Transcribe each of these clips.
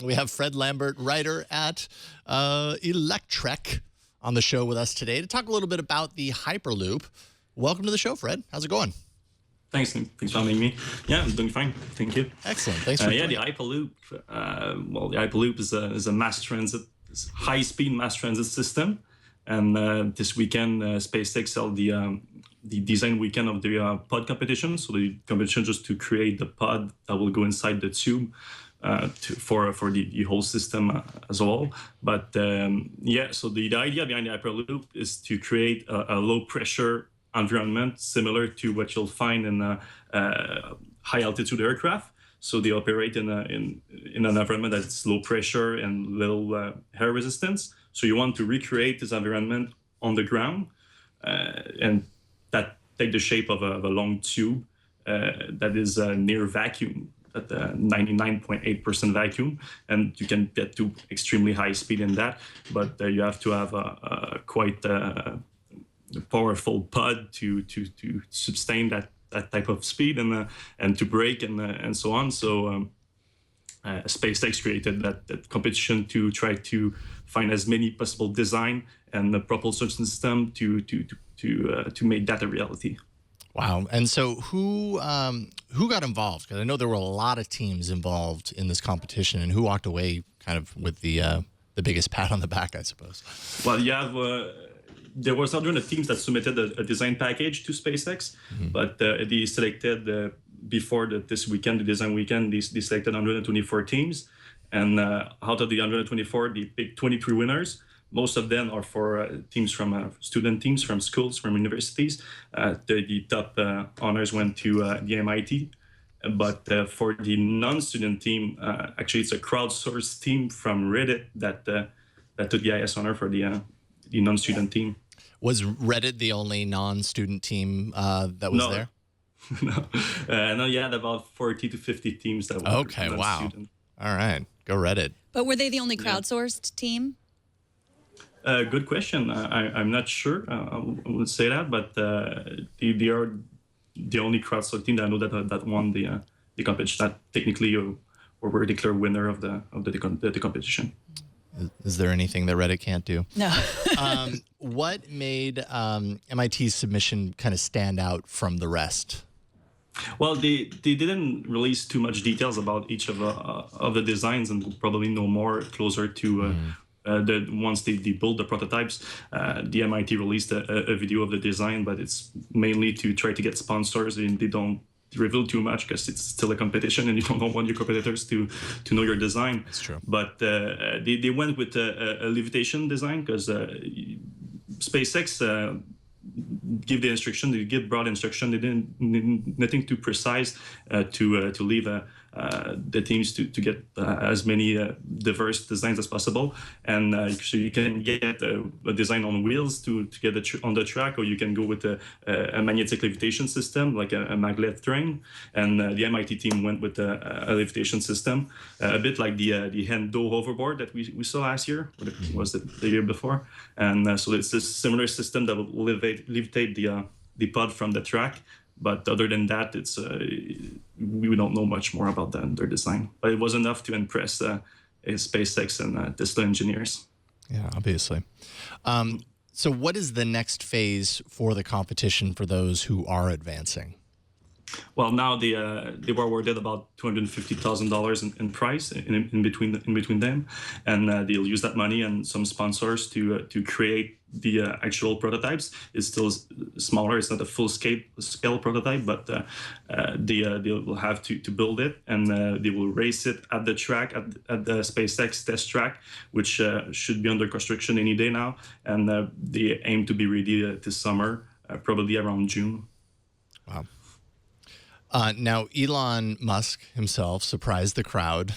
We have Fred Lambert, writer at Electrek, on the show with us today to talk a little bit about the Hyperloop. Welcome to the show, Fred. How's it going? Thanks for having me. Yeah, I'm doing fine. Thank you. Excellent. Thanks for the Hyperloop. The Hyperloop is a mass transit, high-speed mass transit system. And this weekend, SpaceX held the design weekend of the pod competition. So the competition just to create the pod that will go inside the tube for the whole system as a whole. But so the idea behind the Hyperloop is to create a low-pressure environment similar to what you'll find in high-altitude aircraft. So they operate in an environment that's low pressure and little air resistance. So you want to recreate this environment on the ground, and that take the shape of a long tube that is near vacuum, at 99.8% vacuum, and you can get to extremely high speed in that. But you have to have a quite powerful pod to sustain that type of speed and to brake and so on. So SpaceX created that competition to try to find as many possible design and the propulsion system to make that a reality. Wow. And so who got involved? Because I know there were a lot of teams involved in this competition, and who walked away kind of with the biggest pat on the back, I suppose. Well, you have there was 100 teams that submitted a design package to SpaceX, but they selected before this weekend, the design weekend, they selected 124 teams, and out of the 124, they picked 23 winners. Most of them are for teams from student teams from schools, from universities. The top honors went to the MIT. But for the non-student team, actually, it's a crowdsourced team from Reddit that took the highest honor for the non-student team. Was Reddit the only non-student team that was there? No, you had about 40 to 50 teams that were non-student. Wow. All right, go Reddit. But were they the only crowdsourced team? Good question. I'm not sure. I would say that, but they are the only crowdsourced team that I know that won the competition. That technically were declared winner of the competition. Is there anything that Reddit can't do? No. What made MIT's submission kind of stand out from the rest? Well, they didn't release too much details about each of the designs, and we'll probably know more closer to once they build the prototypes. The MIT released a video of the design, but it's mainly to try to get sponsors, and they don't reveal too much because it's still a competition and you don't want your competitors to know your design. That's true. But they went with a levitation design because SpaceX give the instruction. They give broad instruction. They didn't nothing too precise to leave the teams to get as many diverse designs as possible. And so you can get a design on wheels to get on the track, or you can go with a magnetic levitation system like a maglev train. And the MIT team went with a levitation system, a bit like the Hendo hoverboard that we saw last year, or was the year before. And so it's a similar system that will levitate the pod from the track. But other than that, it's we don't know much more about their design. But it was enough to impress SpaceX and Tesla engineers. Yeah, obviously. So what is the next phase for the competition for those who are advancing? Well, now they were awarded about $250,000 in prize in between them, and they'll use that money and some sponsors to create the actual prototypes. It's still smaller. It's not a full scale prototype, but they will have to build it, and they will race it at the track at the SpaceX test track, which should be under construction any day now, and they aim to be ready this summer, probably around June. Wow. Now, Elon Musk himself surprised the crowd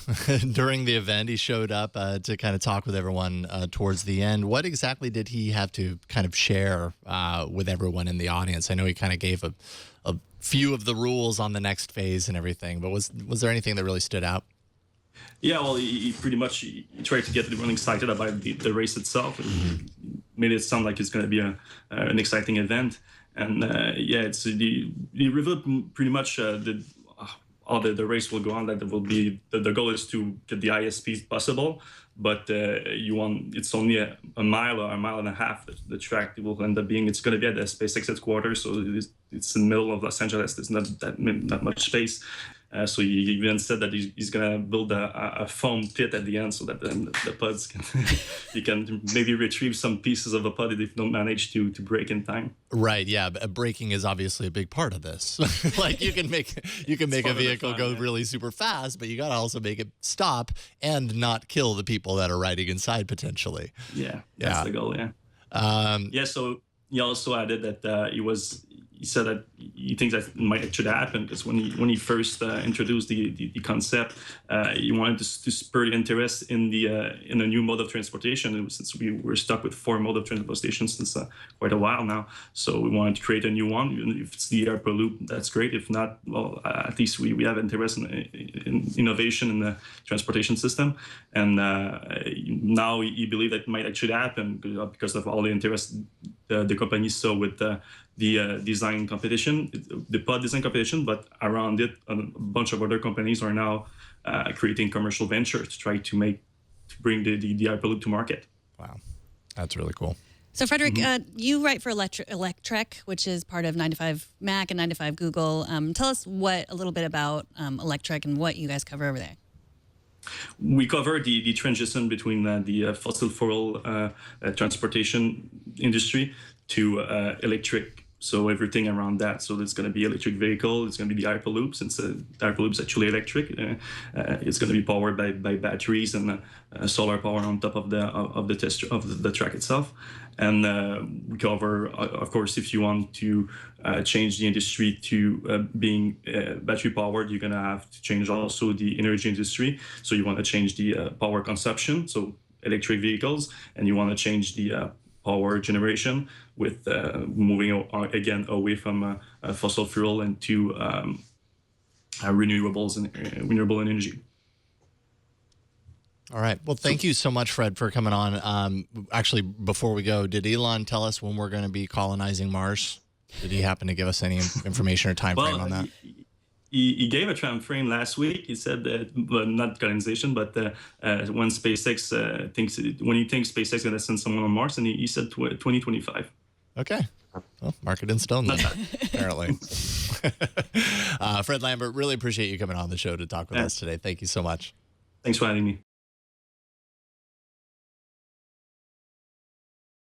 during the event. He showed up to kind of talk with everyone towards the end. What exactly did he have to kind of share with everyone in the audience? I know he kind of gave a few of the rules on the next phase and everything, but was there anything that really stood out? Yeah, well, he pretty much tried to get everyone excited about the race itself. It made it sound like it's going to be an exciting event. And it's he revealed pretty much all the race will go on. That will be the goal is to get the highest speed possible, but it's only a mile or a mile and a half. The track will end up being. It's going to be at the SpaceX headquarters, so it's in the middle of Los Angeles. There's not much space. So he even said that he's going to build a foam pit at the end so that the pods can you can maybe retrieve some pieces of a pod if you don't manage to break in time. Right. Yeah. Braking is obviously a big part of this. Like you can make a vehicle go really super fast, but you got to also make it stop and not kill the people that are riding inside potentially. Yeah. That's the goal. Yeah. So he also added that he said that he thinks that might actually happen because when he first introduced the concept, he wanted to spur interest in a new mode of transportation. Since we were stuck with 4 mode of transportation since quite a while now, so we wanted to create a new one. Even if it's the Hyperloop, that's great. If not, well, at least we have interest in innovation in the transportation system. And now he believes that it might actually happen because of all the interest the company saw with the design competition, the pod design competition, but around it, a bunch of other companies are now creating commercial ventures to try to bring the Hyperloop to market. Wow, that's really cool. So, Frederick, you write for Electrek, which is part of 9to5 Mac and 9to5 Google. Tell us a little bit about Electrek and what you guys cover over there. We cover the transition between the fossil fuel transportation industry to electric. So everything around that. So there's going to be electric vehicle. It's going to be the Hyperloop. Since the Hyperloop is actually electric, it's going to be powered by batteries and solar power on top of the track itself. And we cover, of course, if you want to change the industry to being battery powered, you're going to have to change also the energy industry. So you want to change the power consumption, so electric vehicles, and you want to change the power generation with moving again away from fossil fuel and to renewables and renewable energy. All right. Well, thank you so much, Fred, for coming on. Actually, before we go, did Elon tell us when we're going to be colonizing Mars? Did he happen to give us any information or time frame on that? He gave a time frame last week. He said that, well, not colonization, but when SpaceX when he thinks SpaceX is going to send someone on Mars, and he said 2025. Okay. Well, mark it in stone then, apparently. Fred Lambert, really appreciate you coming on the show to talk with us today. Thank you so much. Thanks for having me.